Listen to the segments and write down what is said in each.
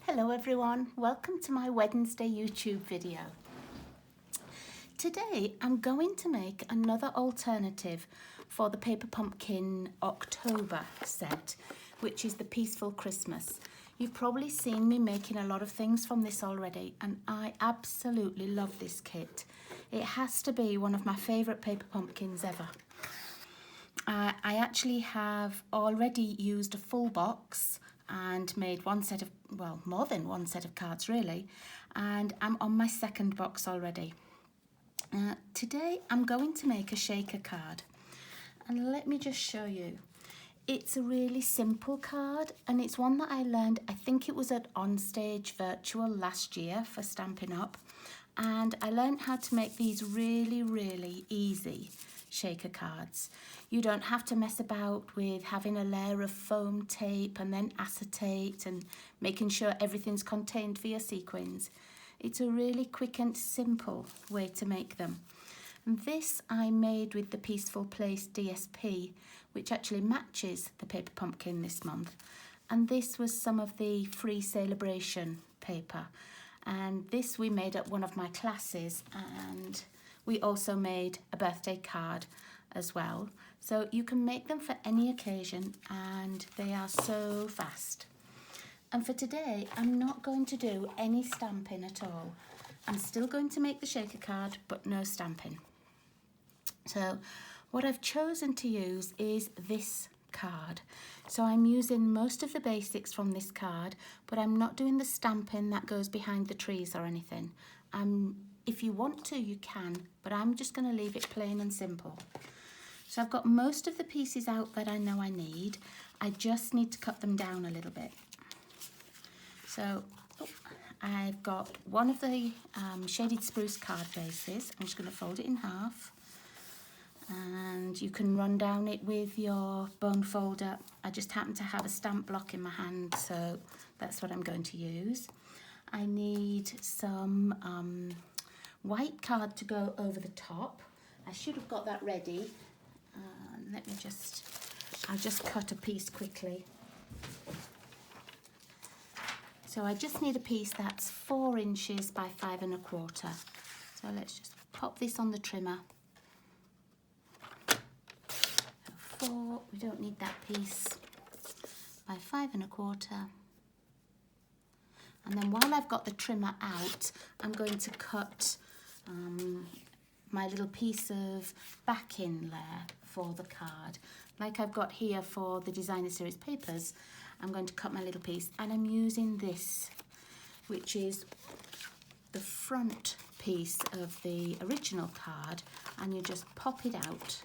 Hello everyone, welcome to my Wednesday YouTube video. Today I'm going to make another alternative for the Paper Pumpkin October set, which is the Peaceful Christmas. You've probably seen me making a lot of things from this already, and I absolutely love this kit. It has to be one of my favourite paper pumpkins ever. I actually have already used a full box and made one set of, well, more than one set of cards really, and I'm on my second box already. Today I'm going to make a shaker card, and let me just show you. It's a really simple card, and it's one that I learned, I think it was at Onstage Virtual last year for Stampin' Up, and I learned how to make these really easy shaker cards. You don't have to mess about with having a layer of foam tape and then acetate and making sure everything's contained for your sequins. It's a really quick and simple way to make them. And this I made with the Peaceful Place DSP, which actually matches the paper pumpkin this month. And this was some of the free celebration paper. And this we made at one of my classes, and we also made a birthday card as well. So you can make them for any occasion, and they are so fast. And for today, I'm not going to do any stamping at all. I'm still going to make the shaker card, but no stamping. So what I've chosen to use is this card. So I'm using most of the basics from this card, but I'm not doing the stamping that goes behind the trees or anything. If you want to, you can, but I'm just going to leave it plain and simple. So I've got most of the pieces out that I know I need. I just need to cut them down a little bit. So I've got one of the shaded spruce card bases. I'm just going to fold it in half. And you can run down it with your bone folder. I just happen to have a stamp block in my hand, so that's what I'm going to use. I need some white card to go over the top. I should have got that ready. I'll just cut a piece quickly. So I just need a piece that's 4 inches by 5 1/4. So let's just pop this on the trimmer. 4, we don't need that piece, by 5 1/4. And then while I've got the trimmer out, I'm going to cut my little piece of backing layer for the card. Like I've got here for the Designer Series papers, I'm going to cut my little piece, and I'm using this, which is the front piece of the original card, and you just pop it out.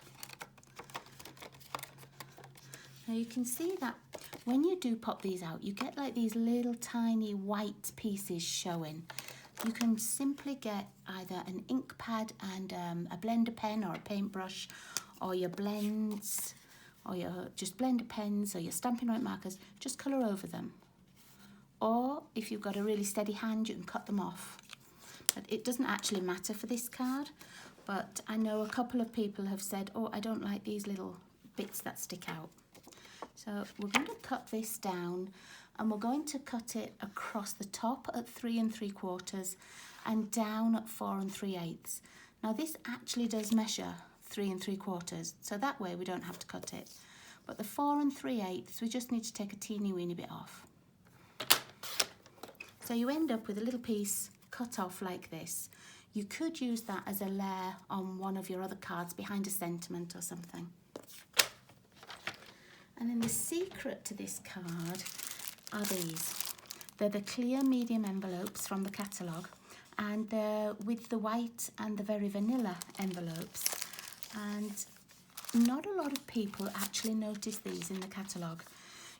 Now you can see that when you do pop these out, you get like these little tiny white pieces showing. You can simply get either an ink pad and a blender pen or a paintbrush, or your blends, or your just blender pens or your Stampin' Up markers, just colour over them. Or if you've got a really steady hand, you can cut them off. But it doesn't actually matter for this card, but I know a couple of people have said, oh, I don't like these little bits that stick out. So we're going to cut this down, and we're going to cut it across the top at 3 3/4 and down at 4 3/8. Now this actually does measure 3 3/4, so that way we don't have to cut it. But the 4 3/8, we just need to take a teeny weeny bit off. So you end up with a little piece cut off like this. You could use that as a layer on one of your other cards behind a sentiment or something. And then the secret to this card are these. They're the clear medium envelopes from the catalogue, and they're with the white and the very vanilla envelopes. And not a lot of people actually notice these in the catalogue.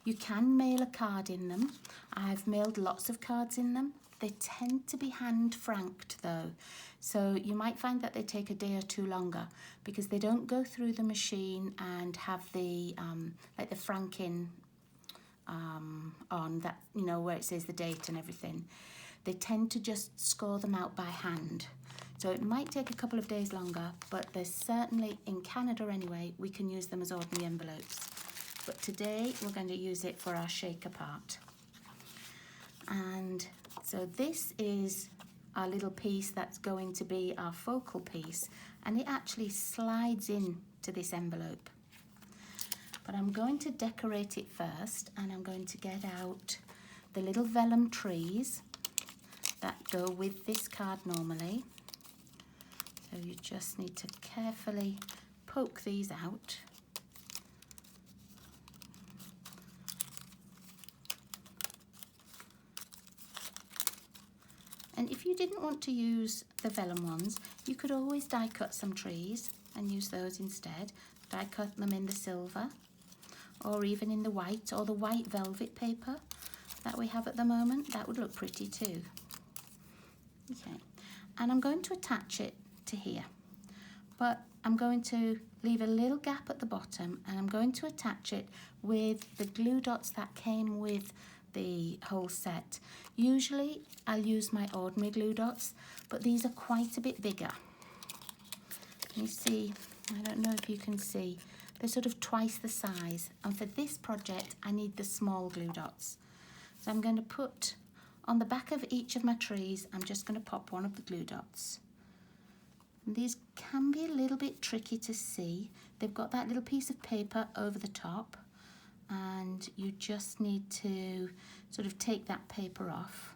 You can mail a card in them. I've mailed lots of cards in them. They tend to be hand franked though, so you might find that they take a day or two longer because they don't go through the machine and have the like the franking on that, you know, where it says the date and everything. They tend to just score them out by hand, so it might take a couple of days longer, but there's certainly, in Canada anyway, we can use them as ordinary envelopes. But today we're going to use it for our shaker part. And so this is our little piece that's going to be our focal piece, and it actually slides in to this envelope. But I'm going to decorate it first, and I'm going to get out the little vellum trees that go with this card normally. So you just need to carefully poke these out. And if you didn't want to use the vellum ones, you could always die cut some trees and use those instead. Die cut them in the silver, or even in the white, or the white velvet paper that we have at the moment. That would look pretty too. Okay, and I'm going to attach it to here, but I'm going to leave a little gap at the bottom, and I'm going to attach it with the glue dots that came with the whole set. Usually I'll use my ordinary glue dots, but these are quite a bit bigger. You see, I don't know if you can see, they're sort of twice the size, and for this project I need the small glue dots. So I'm going to put on the back of each of my trees, I'm just going to pop one of the glue dots. And these can be a little bit tricky to see. They've got that little piece of paper over the top, and you just need to sort of take that paper off.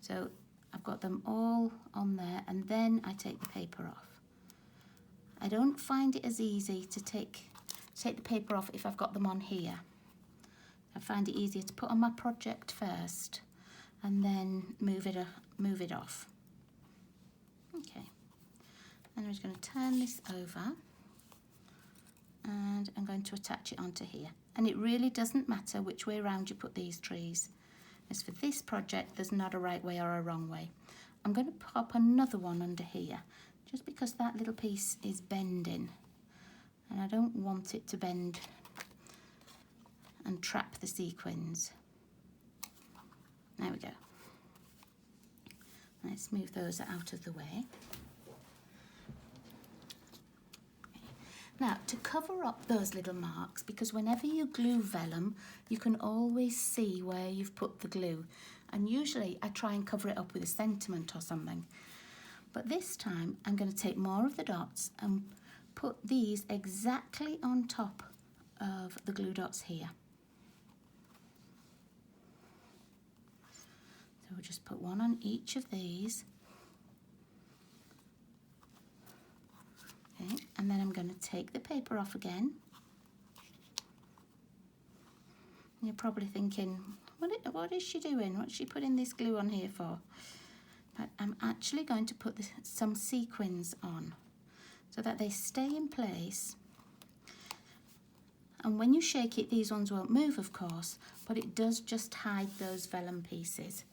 So I've got them all on there, and then I take the paper off. I don't find it as easy to take the paper off if I've got them on here. I find it easier to put on my project first and then move it off. Okay, and I'm just going to turn this over, and I'm going to attach it onto here. And it really doesn't matter which way around you put these trees. As for this project, there's not a right way or a wrong way. I'm going to pop another one under here, just because that little piece is bending, and I don't want it to bend and trap the sequins. There we go. Let's move those out of the way. Now, to cover up those little marks, because whenever you glue vellum, you can always see where you've put the glue. And usually I try and cover it up with a sentiment or something. But this time I'm going to take more of the dots and put these exactly on top of the glue dots here. So we'll just put one on each of these. Okay, and then I'm going to take the paper off again. You're probably thinking, what is she doing? What's she putting this glue on here for? But I'm actually going to put some sequins on so that they stay in place. And when you shake it, these ones won't move, of course, but it does just hide those vellum pieces.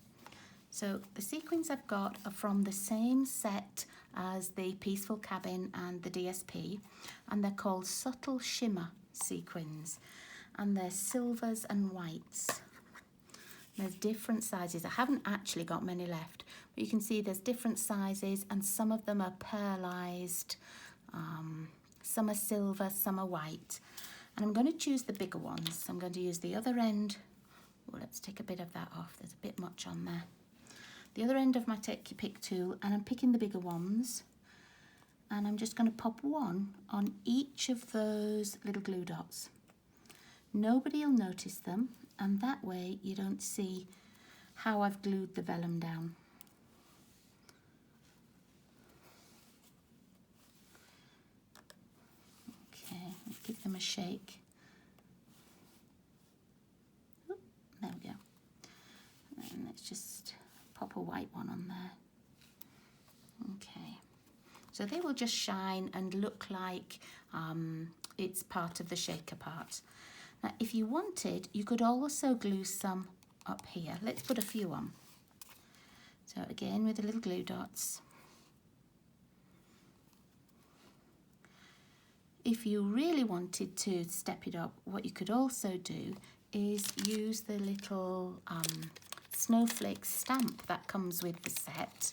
So the sequins I've got are from the same set as the Peaceful Cabin and the DSP, and they're called Subtle Shimmer sequins, and they're silvers and whites. There's different sizes. I haven't actually got many left, but you can see there's different sizes, and some of them are pearlized, some are silver, some are white. And I'm going to choose the bigger ones. I'm going to use the other end. Oh, let's take a bit of that off. There's a bit much on there. The other end of my Take Your Pick tool, and I'm picking the bigger ones. And I'm just going to pop one on each of those little glue dots. Nobody will notice them, and that way you don't see how I've glued the vellum down. Okay, let's give them a shake. Oop, there we go. And let's just pop a white one on there. Okay, so they will just shine and look like it's part of the shaker part. Now, if you wanted, you could also glue some up here. Let's put a few on. So again, with the little glue dots. If you really wanted to step it up, what you could also do is use the little snowflake stamp that comes with the set.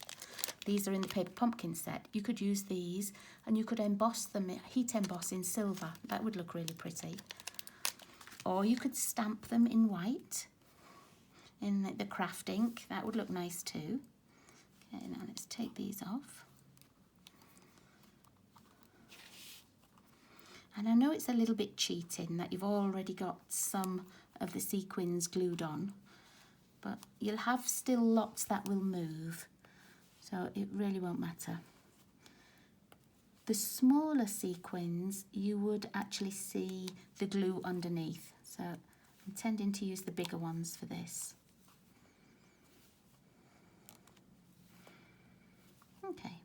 These are in the Paper Pumpkin set. You could use these, and you could emboss them, heat emboss in silver. That would look really pretty. Or you could stamp them in white. in the craft ink. That would look nice too. Okay, now let's take these off. And I know it's a little bit cheating that you've already got some of the sequins glued on, but you'll have still lots that will move, so it really won't matter. The smaller sequins, you would actually see the glue underneath, so I'm tending to use the bigger ones for this. Okay,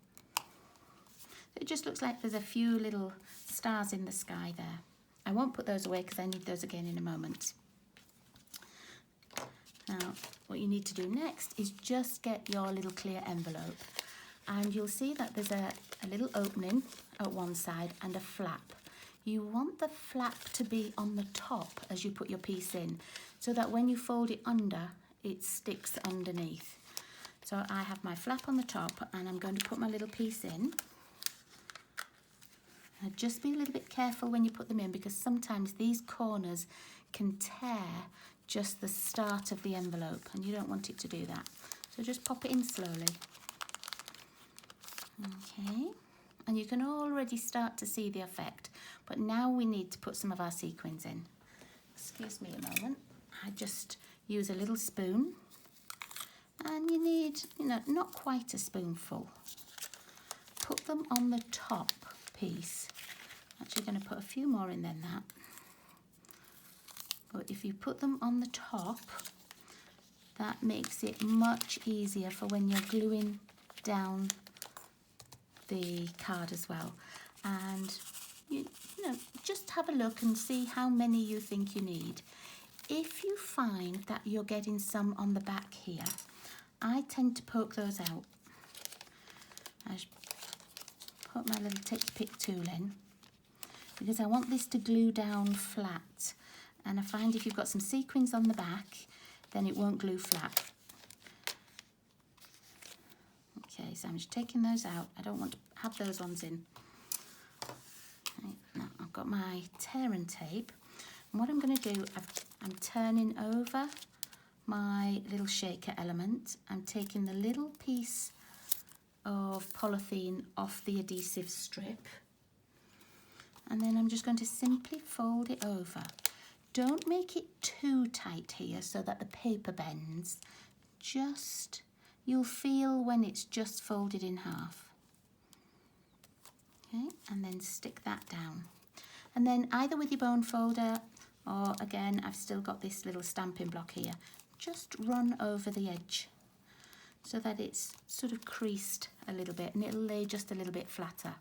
it just looks like there's a few little stars in the sky there. I won't put those away because I need those again in a moment. Now, what you need to do next is just get your little clear envelope, and you'll see that there's a little opening at one side and a flap. You want the flap to be on the top as you put your piece in, so that when you fold it under, it sticks underneath. So I have my flap on the top, and I'm going to put my little piece in. Now just be a little bit careful when you put them in, because sometimes these corners can tear just the start of the envelope, and you don't want it to do that. So just pop it in slowly. Okay, and you can already start to see the effect, but now we need to put some of our sequins in. Excuse me a moment. I just use a little spoon, and you need, not quite a spoonful. Put them on the top piece. Actually going to put a few more in than that. But if you put them on the top, that makes it much easier for when you're gluing down the card as well. And you know, just have a look and see how many you think you need. If you find that you're getting some on the back here, I tend to poke those out. I put my little tick-pick tool in because I want this to glue down flat, and I find if you've got some sequins on the back, then it won't glue flat. Okay, so I'm just taking those out. I don't want to have those ones in. Right, now I've got my tear and tape, and what I'm going to do, I'm turning over my little shaker element. I'm taking the little piece of polythene off the adhesive strip, and then I'm just going to simply fold it over. Don't make it too tight here so that the paper bends. Just, you'll feel when it's just folded in half. Okay, and then stick that down. And then either with your bone folder, or again, I've still got this little stamping block here, just run over the edge so that it's sort of creased a little bit, and it'll lay just a little bit flatter.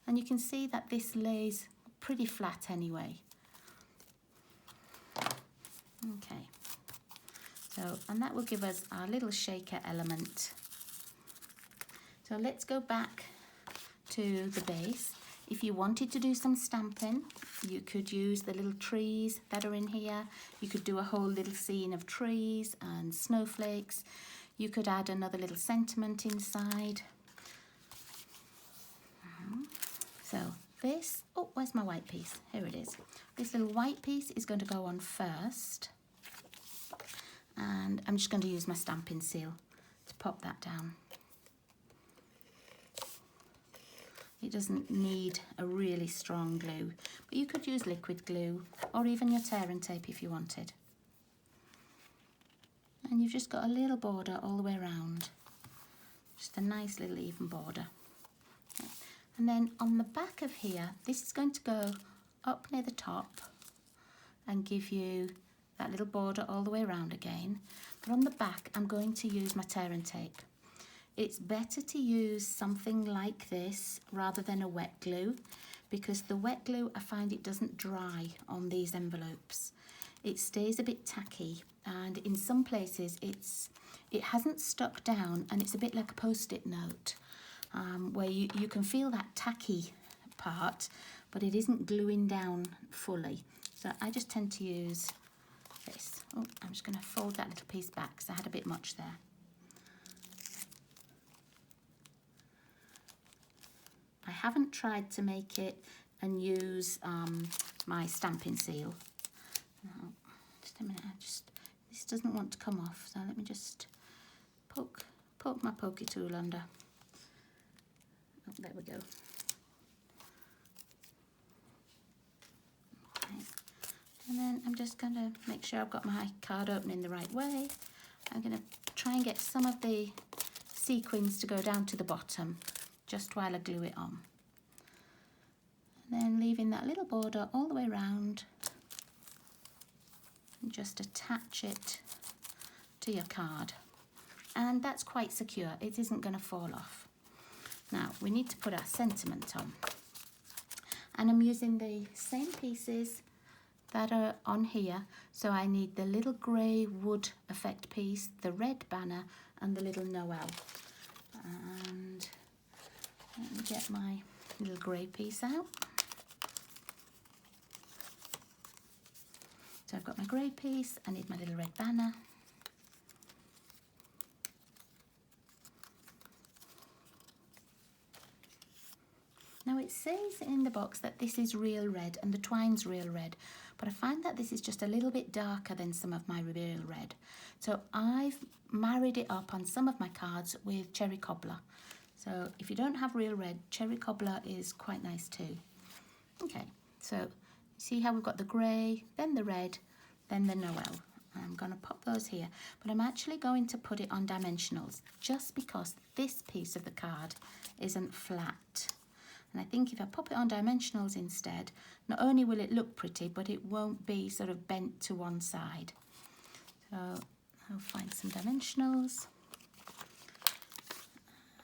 And you can see that this lays pretty flat anyway. Okay, so, and that will give us our little shaker element. So let's go back to the base. If you wanted to do some stamping, you could use the little trees that are in here. You could do a whole little scene of trees and snowflakes. You could add another little sentiment inside. So this, oh, where's my white piece? Here it is. This little white piece is going to go on first. And I'm just going to use my stamping seal to pop that down. It doesn't need a really strong glue, but you could use liquid glue or even your tear and tape if you wanted. And you've just got a little border all the way around. Just a nice little even border. And then on the back of here, this is going to go up near the top and give you that little border all the way around again. But on the back, I'm going to use my tear and tape. It's better to use something like this rather than a wet glue, because the wet glue, I find it doesn't dry on these envelopes. It stays a bit tacky, and in some places it hasn't stuck down, and it's a bit like a post-it note, where you can feel that tacky part, but it isn't gluing down fully. So I just tend to use this. Oh, I'm just going to fold that little piece back because I had a bit much there. I haven't tried to make it and use this doesn't want to come off. So let me just poke my pokey tool under. Oh, there we go. Okay. And then I'm just going to make sure I've got my card opening the right way. I'm going to try and get some of the sequins to go down to the bottom just while I glue it on. And then leaving that little border all the way around and just attach it to your card. And that's quite secure, it isn't going to fall off. Now we need to put our sentiment on. And I'm using the same pieces that are on here. So I need the little grey wood effect piece, the red banner and the little Noel. And let me get my little grey piece out. So I've got my grey piece, I need my little red banner. Now it says in the box that this is real red and the twine's real red, but I find that this is just a little bit darker than some of my real red. So I've married it up on some of my cards with cherry cobbler. So if you don't have real red, cherry cobbler is quite nice too. Okay, so see how we've got the grey, then the red, then the Noel. I'm going to pop those here, but I'm actually going to put it on dimensionals just because this piece of the card isn't flat. And I think if I pop it on dimensionals instead, not only will it look pretty, but it won't be sort of bent to one side. So I'll find some dimensionals.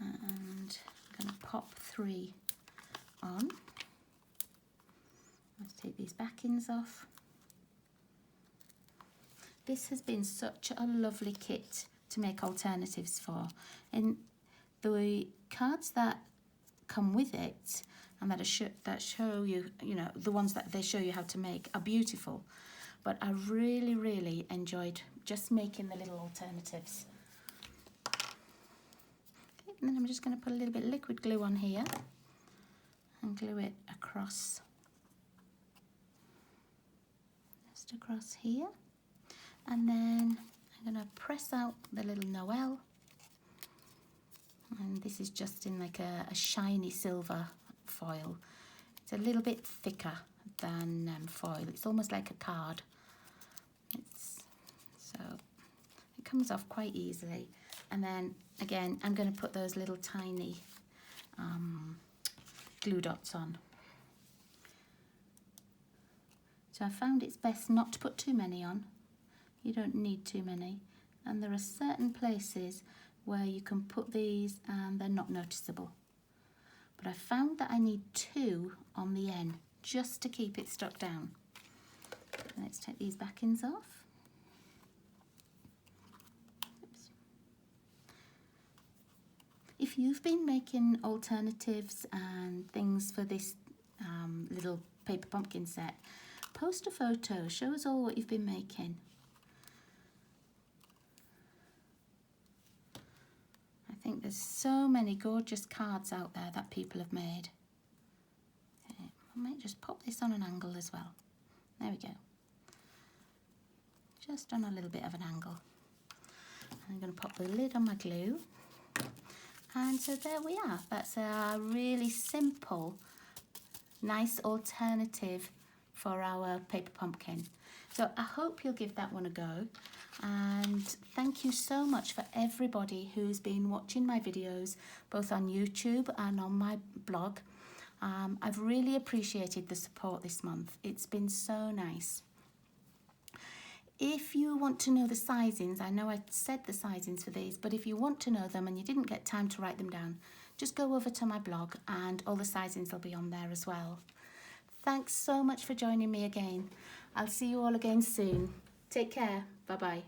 And I'm going to pop 3 on. Let's take these backings off. This has been such a lovely kit to make alternatives for. And the cards that come with it and that show you, you know, the ones that they show you how to make are beautiful. But I really enjoyed just making the little alternatives. Okay, and then I'm just going to put a little bit of liquid glue on here and glue it across, just across here. And then I'm going to press out the little Noel. And this is just in like a shiny silver foil. It's a little bit thicker than foil. It's almost like a card. So it comes off quite easily. And then again, I'm going to put those little tiny glue dots on. So I found it's best not to put too many on. You don't need too many. And there are certain places where you can put these and they're not noticeable. But I found that I need 2 on the end just to keep it stuck down. Let's take these backings off. Oops. If you've been making alternatives and things for this little paper pumpkin set, post a photo, show us all what you've been making. I think there's so many gorgeous cards out there that people have made. Okay, I might just pop this on an angle as well. There we go. Just on a little bit of an angle. I'm going to pop the lid on my glue. And so there we are. That's a really simple, nice alternative for our paper pumpkin. So I hope you'll give that one a go. And thank you so much for everybody who's been watching my videos, both on YouTube and on my blog. I've really appreciated the support this month. It's been so nice. If you want to know the sizings, I know I said the sizings for these, but if you want to know them and you didn't get time to write them down, just go over to my blog and all the sizings will be on there as well. Thanks so much for joining me again. I'll see you all again soon. Take care. Bye-bye.